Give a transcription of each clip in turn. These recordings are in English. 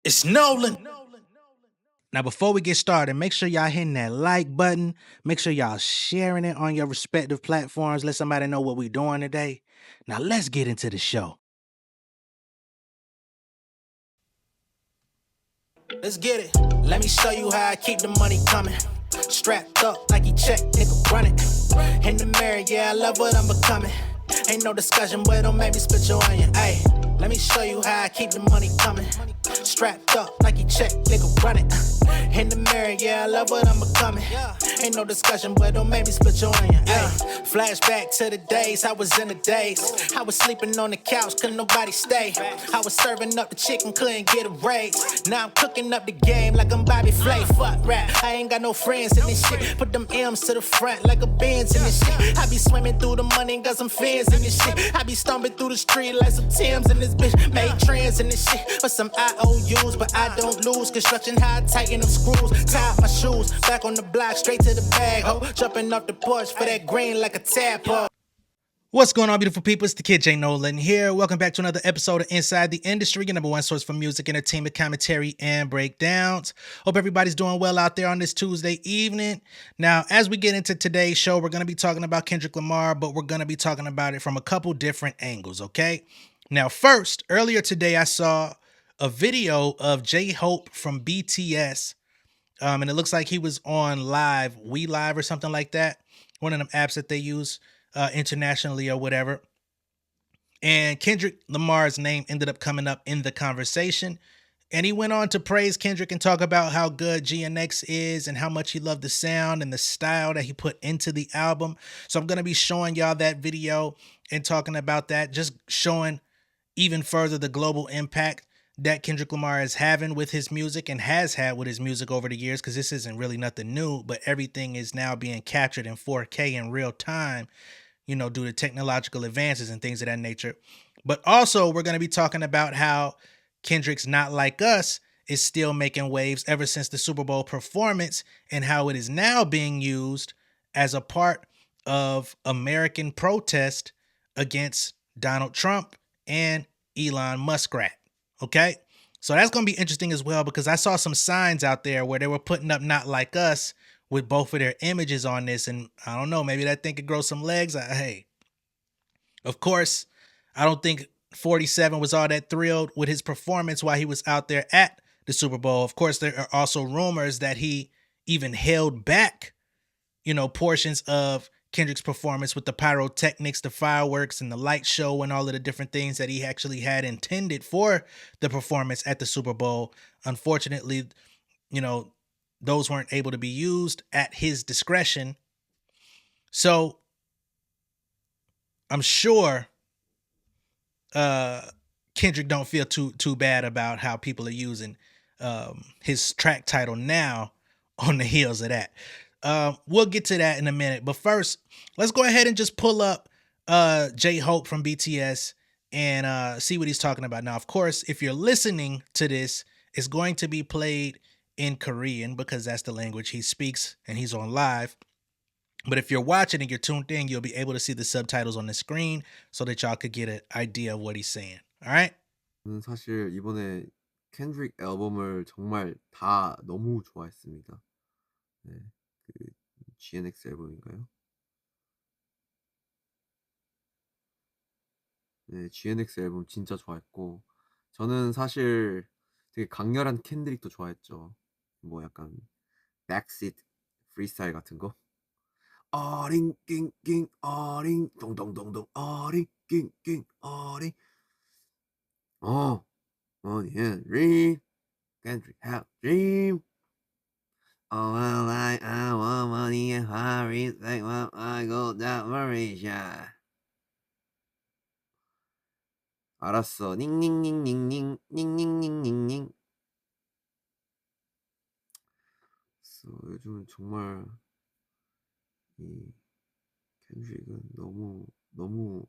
It's Nolan. Now, before we get started, make sure y'all hitting that like button. Make sure y'all sharing it on your respective platforms. Let somebody know what we're doing today. Now, let's get into the show. Let's get it. Let me show you how I keep the money coming. Strapped up like he check, nigga, run it. In the mirror, yeah, I love what I'm becoming. Ain't no discussion, boy, don't make me spit your onion. Ayy, let me show you how I keep the money coming. Strapped up like he check, nigga, run it. In the mirror, yeah, I love what I'm becoming. Ain't no discussion, boy, don't make me split your onion. Flashback to the days, I was in the days. I was sleeping on the couch, couldn't nobody stay. I was serving up the chicken, couldn't get a raise. Now I'm cooking up the game like I'm Bobby Flay. Fuck rap, I ain't got no friends in this shit. Put them M's to the front like a Benz in this shit. I be swimming through the money and got some fins in this shit. I be stomping through the street like some Timbs in this bitch. Made trends in this shit for some IOUs, but I don't lose. Construction high, tighten them screws. Tie up my shoes, back on the block, straight to the bag, ho. Jumping off the porch for that green like a tadpole. What's going on, beautiful people? It's the kid J Nolan here. Welcome back to another episode of Inside the Industry, your number one source for music, entertainment, commentary, and breakdowns. Hope everybody's doing well out there on this Tuesday evening. Now, as we get into today's show, we're going to be talking about Kendrick Lamar, but we're going to be talking about it from a couple different angles, okay? Now, first, earlier today, I saw a video of J-Hope from BTS, and it looks like he was on Live, We Live or something like that, one of them apps that they use internationally or whatever. And Kendrick Lamar's name ended up coming up in the conversation. And he went on to praise Kendrick and talk about how good GNX is and how much he loved the sound and the style that he put into the album. So I'm going to be showing y'all that video and talking about that, just showing even further the global impact that Kendrick Lamar is having with his music and has had with his music over the years, because this isn't really nothing new, but everything is now being captured in 4K in real time, you know, due to technological advances and things of that nature. But also, we're going to be talking about how Kendrick's Not Like Us is still making waves ever since the Super Bowl performance, and how it is now being used as a part of American protest against Donald Trump and Elon Musk. Okay? So that's going to be interesting as well, because I saw some signs out there where they were putting up Not Like Us with both of their images on this. And I don't know, maybe that thing could grow some legs. Hey, of course, I don't think 47 was all that thrilled with his performance while he was out there at the Super Bowl. Of course, there are also rumors that he even held back, you know, portions of Kendrick's performance with the pyrotechnics, the fireworks, and the light show, and all of the different things that he actually had intended for the performance at the Super Bowl. Unfortunately, you know, those weren't able to be used at his discretion. So I'm sure Kendrick don't feel too bad about how people are using his track title now on the heels of that. We'll get to that in a minute, but first, let's go ahead and just pull up J-Hope from BTS and see what he's talking about. Now, of course, if you're listening to this, it's going to be played in Korean because that's the language he speaks and he's on live. But if you're watching and you're tuned in, you'll be able to see the subtitles on the screen so that y'all could get an idea of what he's saying. All right? 저는 사실 이번에 켄드릭 앨범을 정말 다 너무 좋아했습니다. 네, 그 GNX 앨범인가요? 네, GNX 앨범 진짜 좋아했고, 저는 사실 되게 강렬한 켄드릭도 좋아했죠. 뭐 약간 백시트 프리스타일 같은 거. 어링 낑낑 어링 동동동동 어링 낑낑 어링 yeah, dream Kendrick have dream. Oh, well, I want money and hurry, take my I go down Malaysia. 알았어. 닝닝닝닝닝 닝닝닝닝닝. 요즘은 정말 이 켄드릭은 너무 너무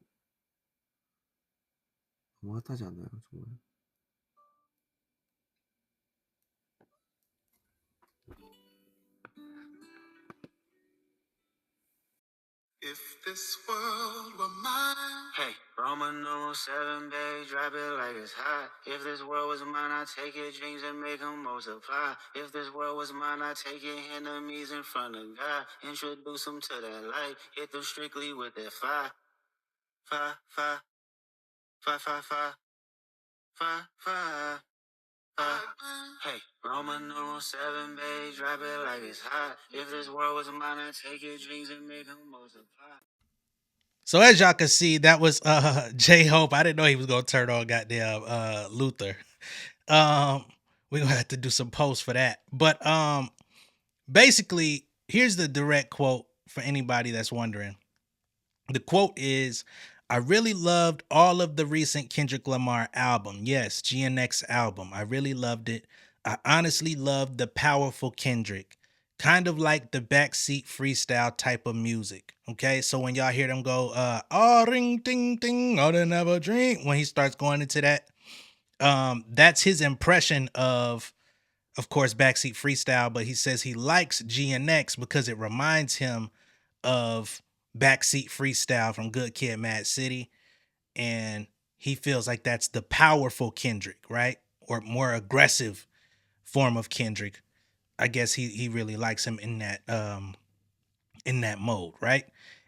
너무 핫하지 않나요, 정말? If this world were mine. Hey, Roman numeral 7, babe, drop it like it's hot. If this world was mine, I'd take your dreams and make them multiply. If this world was mine, I'd take your enemies in front of God. Introduce them to that light. Hit them strictly with that fire. Fire, fire, fire, fire, fire, fire, fire. Hey, Roman numeral 7, babe, drop it like it's hot. If this world was mine, I'd take your dreams and make them multiply. So as y'all can see, that was J-Hope. I didn't know he was gonna turn on goddamn Luther. We're gonna have to do some posts for that. But basically, here's the direct quote for anybody that's wondering. The quote is, I really loved all of the recent Kendrick Lamar album. Yes, GNX album. I really loved it. I honestly loved the powerful Kendrick. Kind of like the backseat freestyle type of music. Okay, so when y'all hear them go, oh, ring, ding, ding, oh, they never drink, when he starts going into that, that's his impression of course, backseat freestyle, but he says he likes GNX because it reminds him of backseat freestyle from Good Kid, Mad City, and he feels like that's the powerful Kendrick, right? Or more aggressive form of Kendrick. I guess he really likes him in that mode, right?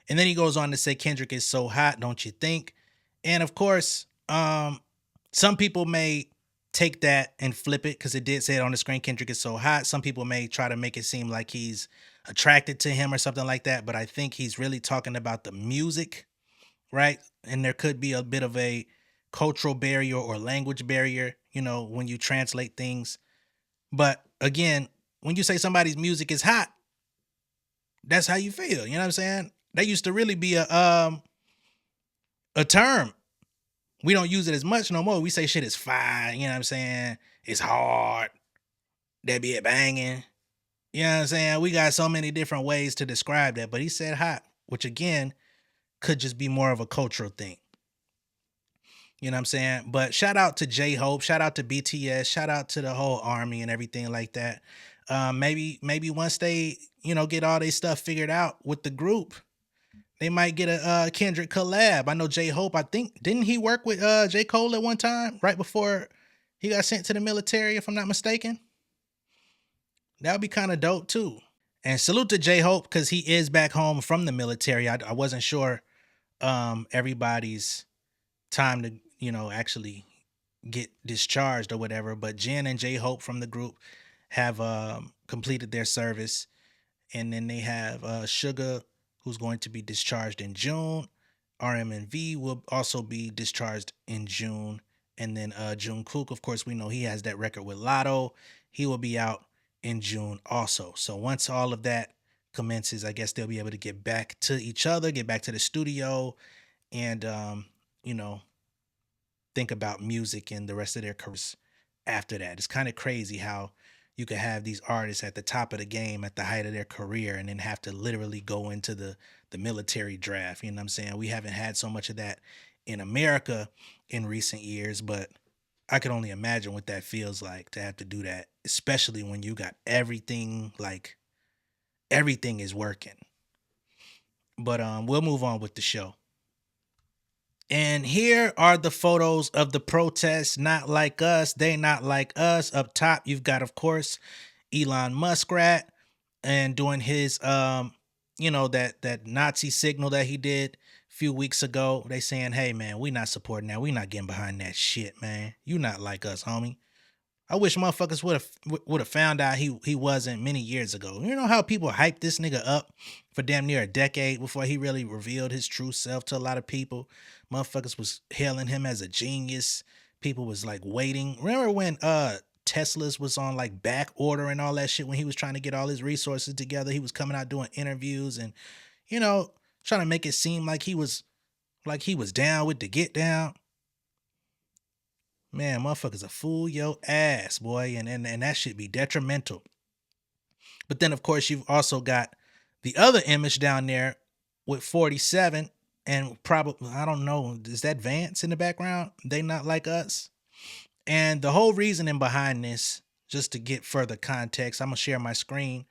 And then he goes on to say Kendrick is so hot, don't you think? And of course, some people may take that and flip it because it did say it on the screen, Kendrick is so hot. Some people may try to make it seem like he's attracted to him or something like that, but I think he's really talking about the music, right? And there could be a bit of a cultural barrier or language barrier, you know, when you translate things. But again, when you say somebody's music is hot, that's how you feel. You know what I'm saying? That used to really be a term. We don't use it as much no more. We say shit is fire. You know what I'm saying? It's hard. That be it banging. You know what I'm saying? We got so many different ways to describe that. But he said hot, which again could just be more of a cultural thing. You know what I'm saying? But shout out to J-Hope, shout out to BTS, shout out to the whole army and everything like that. Maybe once they, you know, get all their stuff figured out with the group, they might get a Kendrick collab. I know J-Hope, I think, didn't he work with J. Cole at one time, right before he got sent to the military, if I'm not mistaken? That would be kind of dope too. And salute to J-Hope because he is back home from the military. I wasn't sure everybody's time to, you know, actually get discharged or whatever, but Jen and J-Hope from the group have completed their service. And then they have Sugar, who's going to be discharged in June. RM&V will also be discharged in June. And then Jungkook, of course, we know he has that record with Lotto. He will be out in June also. So once all of that commences, I guess they'll be able to get back to each other, get back to the studio, and, you know, think about music and the rest of their careers after that. It's kind of crazy how you could have these artists at the top of the game at the height of their career and then have to literally go into the military draft. You know what I'm saying? We haven't had so much of that in America in recent years, but I can only imagine what that feels like to have to do that, especially when you got everything, like everything is working. But we'll move on with the show. And here are the photos of the protests. Not like us. They not like us. Up top, you've got, of course, Elon Musk and doing his, you know, that Nazi signal that he did a few weeks ago. They saying, hey, man, we not supporting that. We not getting behind that shit, man. You not like us, homie. I wish motherfuckers would have found out he wasn't many years ago. You know how people hyped this nigga up for damn near a decade before he really revealed his true self to a lot of people. Motherfuckers was hailing him as a genius. People was like waiting. Remember when Tesla's was on like back order and all that shit when he was trying to get all his resources together? He was coming out doing interviews and, you know, trying to make it seem like he was down with the get down. Man, motherfuckers a fool your ass, boy, and that should be detrimental. But then, of course, you've also got the other image down there with 47, and probably, I don't know, is that Vance in the background? They not like us? And the whole reasoning behind this, just to get further context, I'm going to share my screen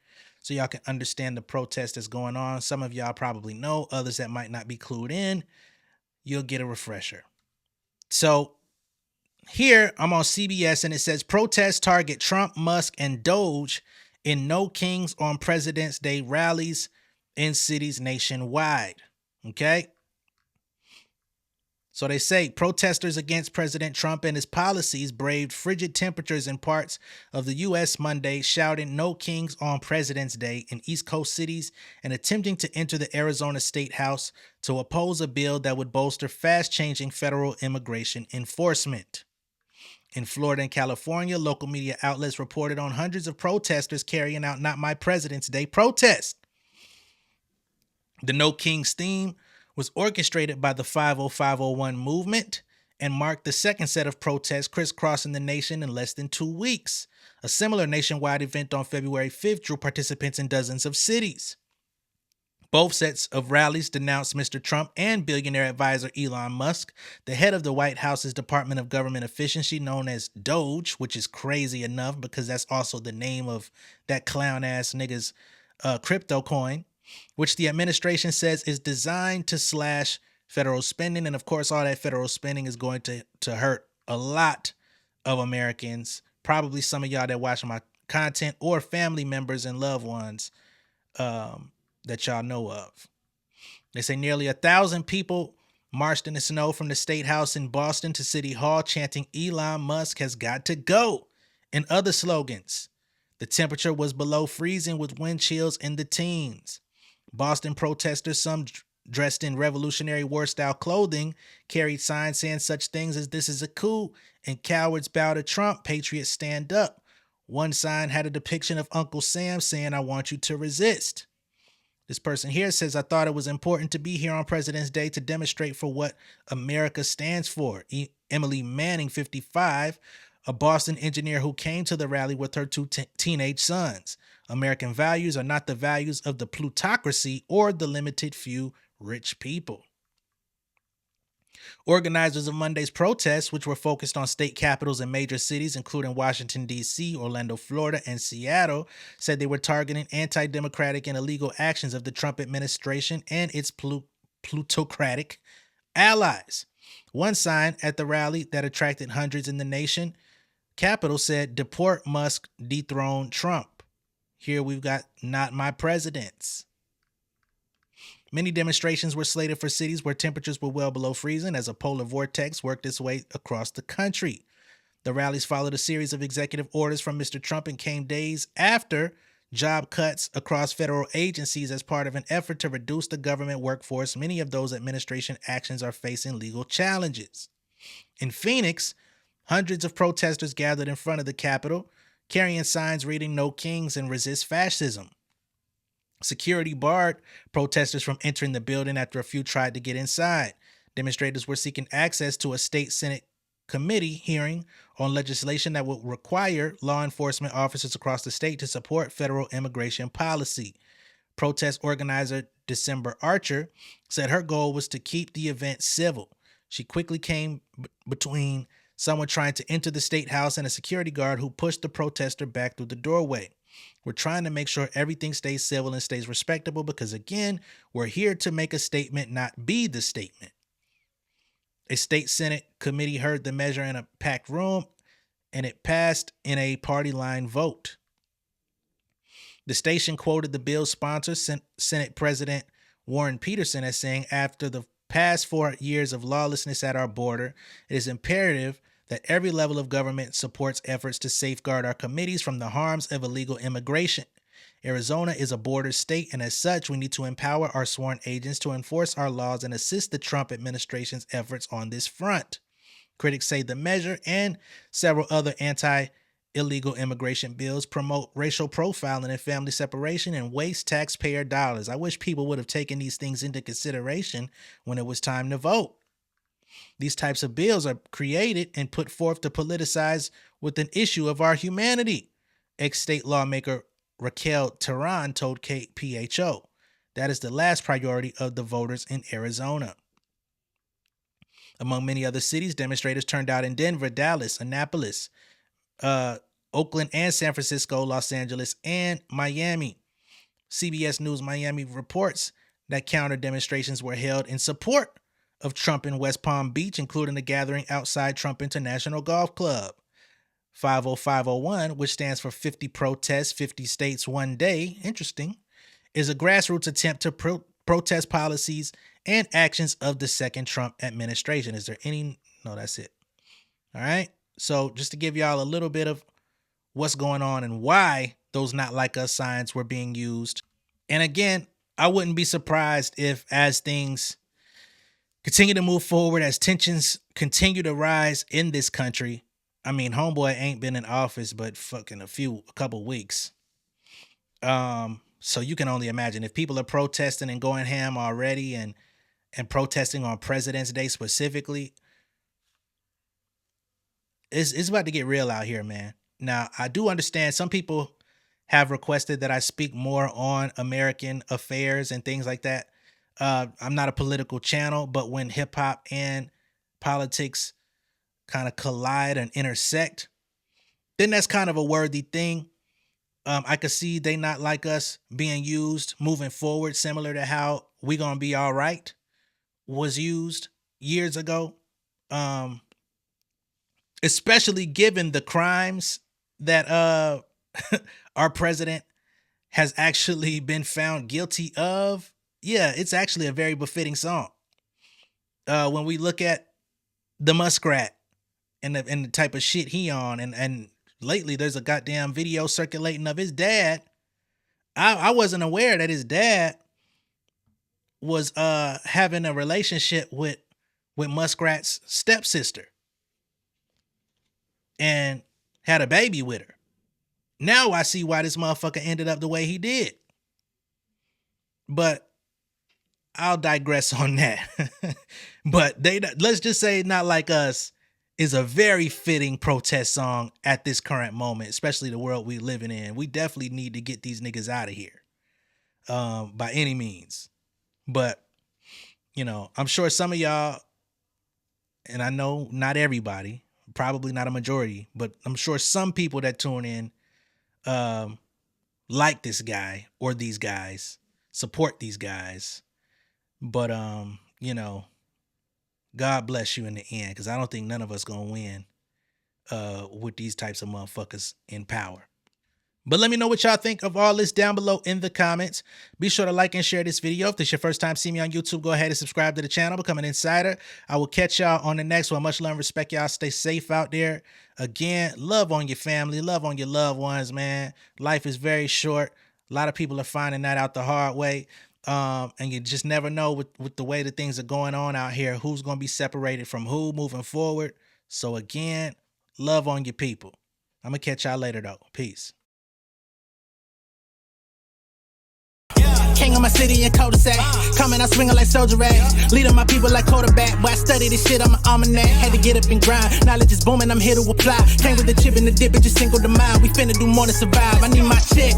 so y'all can understand the protest that's going on. Some of y'all probably know, others that might not be clued in, you'll get a refresher. So here I'm on CBS and it says protests target Trump, Musk, and Doge in No Kings on President's Day rallies in cities nationwide. Okay. So they say protesters against President Trump and his policies braved frigid temperatures in parts of the U.S. Monday, shouting "No Kings on President's Day" in East Coast cities and attempting to enter the Arizona State House to oppose a bill that would bolster fast-changing federal immigration enforcement. In Florida and California, local media outlets reported on hundreds of protesters carrying out Not My President's Day protests. The No Kings theme was orchestrated by the 50501 movement and marked the second set of protests crisscrossing the nation in less than 2 weeks. A similar nationwide event on February 5th drew participants in dozens of cities. Both sets of rallies denounced Mr. Trump and billionaire advisor Elon Musk, the head of the White House's Department of Government Efficiency, known as Doge, which is crazy enough because that's also the name of that clown-ass nigga's crypto coin, which the administration says is designed to slash federal spending. And of course, all that federal spending is going to hurt a lot of Americans, probably some of y'all that watch my content or family members and loved ones that y'all know of. They say nearly 1,000 people marched in the snow from the State House in Boston to City Hall chanting "Elon Musk has got to go" and other slogans. The temperature was below freezing with wind chills in the teens. Boston protesters, some dressed in Revolutionary War style clothing, carried signs saying such things as "This is a coup" and "Cowards bow to Trump, patriots stand up." One sign had a depiction of Uncle Sam saying "I want you to resist." This person here says, "I thought it was important to be here on President's Day to demonstrate for what America stands for." Emily Manning, 55, a Boston engineer who came to the rally with her two teenage sons. American values are not the values of the plutocracy or the limited few rich people. Organizers of Monday's protests, which were focused on state capitals and major cities, including Washington, D.C., Orlando, Florida, and Seattle, said they were targeting anti-democratic and illegal actions of the Trump administration and its plutocratic allies. One sign at the rally that attracted hundreds in the nation capital said, "Deport Musk, dethrone Trump." Here we've got "Not My Presidents." Many demonstrations were slated for cities where temperatures were well below freezing as a polar vortex worked its way across the country. The rallies followed a series of executive orders from Mr. Trump and came days after job cuts across federal agencies as part of an effort to reduce the government workforce. Many of those administration actions are facing legal challenges. In Phoenix, hundreds of protesters gathered in front of the Capitol, carrying signs reading "No Kings" and "Resist Fascism." Security barred protesters from entering the building after a few tried to get inside. Demonstrators were seeking access to a state Senate committee hearing on legislation that would require law enforcement officers across the state to support federal immigration policy. Protest organizer December Archer said her goal was to keep the event civil. She quickly came between someone trying to enter the state house and a security guard who pushed the protester back through the doorway. "We're trying to make sure everything stays civil and stays respectable because, again, we're here to make a statement, not be the statement." A state Senate committee heard the measure in a packed room, and it passed in a party line vote. The station quoted the bill's sponsor, Senate President Warren Peterson, as saying, "After the past 4 years of lawlessness at our border, it is imperative that every level of government supports efforts to safeguard our communities from the harms of illegal immigration. Arizona is a border state, and as such, we need to empower our sworn agents to enforce our laws and assist the Trump administration's efforts on this front." Critics say the measure and several other anti-illegal immigration bills promote racial profiling and family separation and waste taxpayer dollars. I wish people would have taken these things into consideration when it was time to vote. These types of bills are created and put forth to politicize with an issue of our humanity, ex-state lawmaker Raquel Tehran told KPHO. That is the last priority of the voters in Arizona. Among many other cities, demonstrators turned out in Denver, Dallas, Annapolis, Oakland and San Francisco, Los Angeles, and Miami. CBS News Miami reports that counter demonstrations were held in support of Trump in West Palm Beach, including a gathering outside Trump International Golf Club. 50501, which stands for 50 Protests, 50 States, One Day, interesting, is a grassroots attempt to protest policies and actions of the second Trump administration. Is there any? No, that's it. All right. So just to give y'all a little bit of what's going on and why those not like us signs were being used. And again, I wouldn't be surprised if as things continue to move forward, as tensions continue to rise in this country. I mean, homeboy ain't been in office but fucking a couple weeks. So you can only imagine if people are protesting and going ham already and protesting on President's Day specifically, it's about to get real out here, man. Now, I do understand some people have requested that I speak more on American affairs and things like that. I'm not a political channel, but when hip hop and politics kind of collide and intersect, then that's kind of a worthy thing. I could see they not like us being used moving forward, similar to how We Gonna Be All Right was used years ago. Especially given the crimes that our president has actually been found guilty of. Yeah, it's actually a very befitting song. When we look at the Muskrat and the type of shit he on, and lately there's a goddamn video circulating of his dad. I wasn't aware that his dad was having a relationship with Muskrat's stepsister and had a baby with her. Now I see why this motherfucker ended up the way he did. But I'll digress on that. But let's just say Not Like Us is a very fitting protest song at this current moment, especially the world we're living in. We definitely need to get these niggas out of here by any means. But, you know, I'm sure some of y'all, and I know not everybody, probably not a majority, but I'm sure some people that tune in like this guy or these guys, support these guys. But, you know, God bless you in the end, because I don't think none of us gonna win with these types of motherfuckers in power. But let me know what y'all think of all this down below in the comments. Be sure to like and share this video. If this is your first time seeing me on YouTube, go ahead and subscribe to the channel, become an insider. I will catch y'all on the next one. Much love and respect, y'all. Stay safe out there. Again, love on your family, love on your loved ones, man. Life is very short. A lot of people are finding that out the hard way. And you just never know with the way that things are going on out here, who's going to be separated from who moving forward. So again, love on your people. I'm going to catch y'all later though. Peace. King of my city and cul-de-sac. Coming out swinging like soldier rag. Leading my people like quarterback. Boy, I study this shit, I'm an almanac. Had to get up and grind. Knowledge is booming, I'm here to apply. Came with the chip and the dip, it just single the mind. We finna do more than survive. I need my check.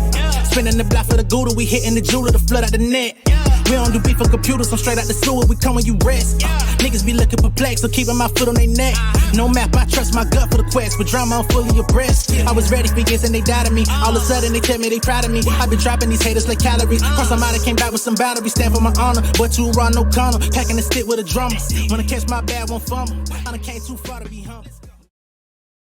Spinning the block for the Gouda. We hitting the jeweler to flood out the net. We don't do beef for computers, I'm straight out the sewer. We come when you rest. Niggas be looking perplexed, so keeping my foot on their neck. No map, I trust my gut for the quest. With drama, I'm fully abreast. I was ready for years and they doubted me. All of a sudden they tell me they proud of me. I been dropping these haters like calories. Cross I'm out and came back with some boundaries. Stand for my honor, but too raw, no corner. Packing the stick with a drummer. When I catch my bad, won't fumble. I done came too far to be